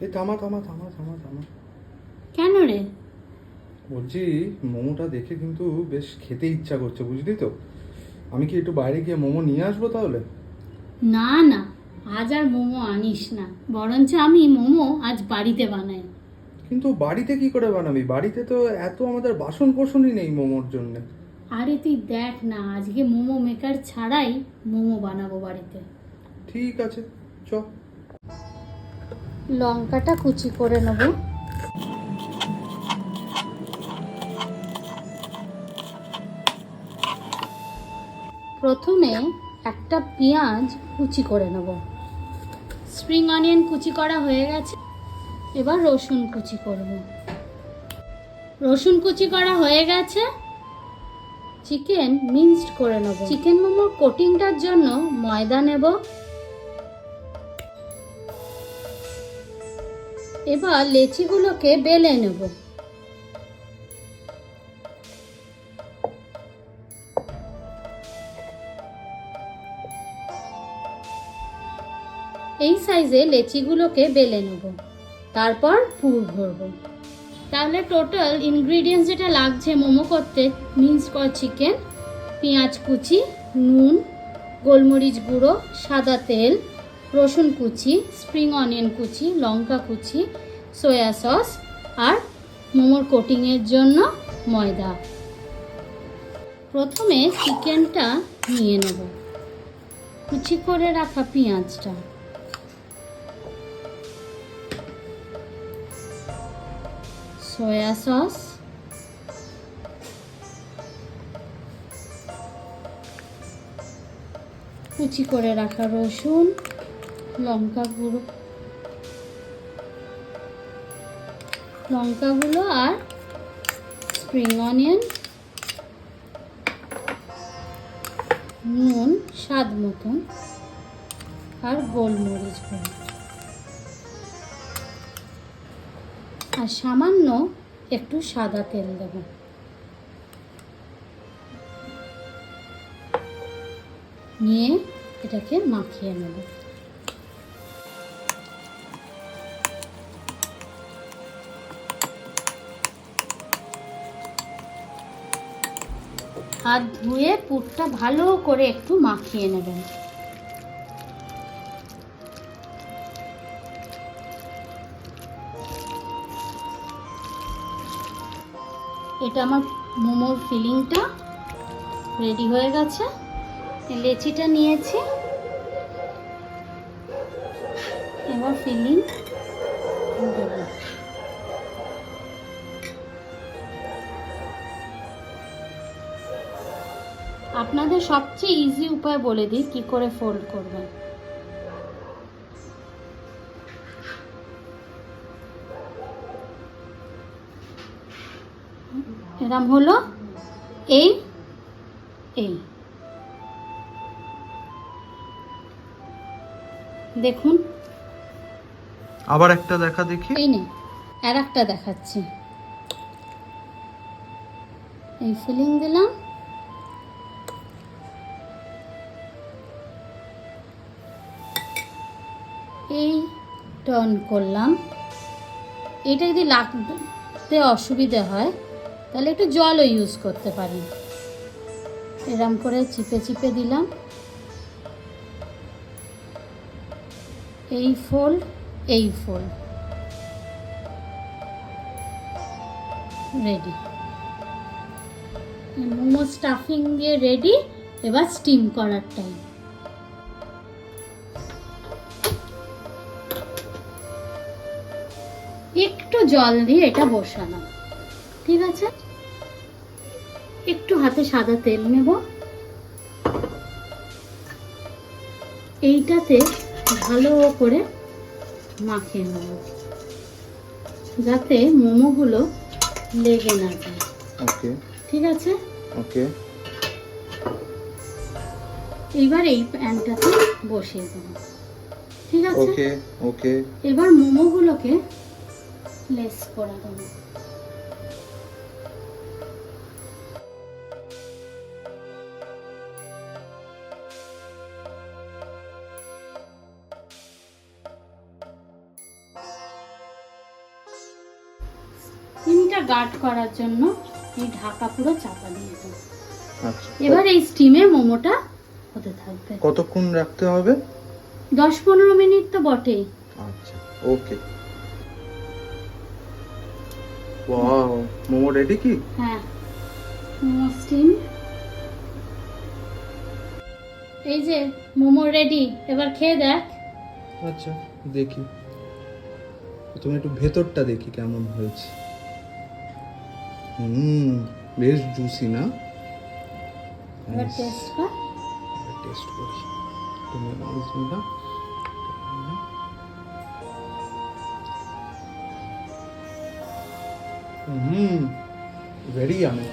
এই থামা থামা থামা থামা থামা। কেন রে? বলছি মোমোটা দেখে কিন্তু বেশ খেতে ইচ্ছা করছে, বুঝলি তো। আমি কি একটু বাইরে গিয়ে মোমো নিয়ে আসবো তাহলে? না না, আজ আর মোমো আনিস না, বরঞ্চ আমি মোমো আজ বাড়িতে বানাই। কিন্তু বাড়িতে কি করে বানাবি? বাড়িতে তো এত আমাদের বাসন কোসনই নেই মোমোর জন্য। আরে তুই দেখ না, আজকে মোমো মেকার ছাড়াই মোমো বানাবো বাড়িতে। ঠিক আছে, চ। লঙ্কাটা কুচি করে নেব। প্রথমে একটা পেঁয়াজ কুচি করে নেব। স্প্রিং অনিয়ন কুচি করা হয়ে গেছে, এবার রসুন কুচি করব। রসুন কুচি করা হয়ে গেছে। চিকেন মিক্সড করে নেব। চিকেন মোমোর কোটিংটার জন্য ময়দা নেব। এবার লেচিগুলোকে বেলে নেব। এই সাইজে লেচিগুলোকে বেলে নেব, তারপর পুর ভরবো। তাহলে টোটাল ইনগ্রিডিয়েন্টস যেটা লাগছে মোমো করতে: মিক্সড করা চিকেন, পেঁয়াজ কুচি, নুন, গোলমরিচ গুঁড়ো, সাদা তেল, রসুন কুচি, স্প্রিং অনিয়ন কুচি, লঙ্কা কুচি, সয়া সস আর মোমোর কোটিংয়ের জন্য ময়দা। প্রথমে চিকেনটা নিয়ে নেব, কুচি করে রাখা পেঁয়াজটা, সয়া সস, কুচি করে রাখা রসুন, লঙ্কাগুলো আর স্প্রিং অনিয়ন, নুন স্বাদ মতন আর গোলমরিচ গুঁড়ো, আর সামান্য একটু সাদা তেল দেব। নিয়ে এটাকে মাখিয়ে নেব। হাত ধুয়ে পুরটা ভালো করে একটু মাখিয়ে নেবেন। এটা আমার মোমোর ফিলিংটা রেডি হয়ে গেছে। লেচিটা নিয়েছি, এবার ফিলিং দেব। আপনাদের সবচেয়ে ইজি উপায় বলে দিই কি করে ফোল্ড করবেন। এরম হলো, এই এই দেখুন। আবার একটা দেখা দেখি। এই নে, আর একটা দেখাচ্ছি। এই ফিলিং দিলাম, এই টার্ন করলাম। এটা যদি লাগতে অসুবিধে হয় তাহলে একটু জলও ইউজ করতে পারেন। এরম করে চিপে চিপে দিলাম। এই ফোল্ড, এই ফোল্ড, রেডি। মোমো স্টাফিং দিয়ে রেডি। এবার স্টিম করার টাইম। একটু জল দিয়ে এটা বসানো, ঠিক আছে। একটু হাতে সাদা তেল নেব, এইটাতে ভালো করে মাখিয়ে নেব যাতে মোমোগুলো লেগে না যায়। ওকে, ঠিক আছে। ওকে। এবার এই প্যানটাতে বসিয়ে দেব, ঠিক আছে। ওকে, ওকে। এবার মোমোগুলোকে লেস করে দেবো। গার্ড করার জন্য এই ঢাকা পুরো চাপা দিয়ে দেবো। আচ্ছা, এবার এই স্টিমে মোমোটা হতে থাকবে। কতক্ষণ রাখতে হবে? 10-15 মিনিট তো বটেই। আচ্ছা, ওকে। ওয়াও, মোমো রেডি কি? হ্যাঁ, মোমো স্টিম। এই যে মোমো রেডি, এবার খেয়ে দেখ। আচ্ছা, দেখি। তুমি একটু ভেতরটা দেখি কেমন হয়েছে। বেশ জুসি না? এবার টেস্ট কর। টেস্ট করি। তুমি বিসমিল্লাহ। Very yummy.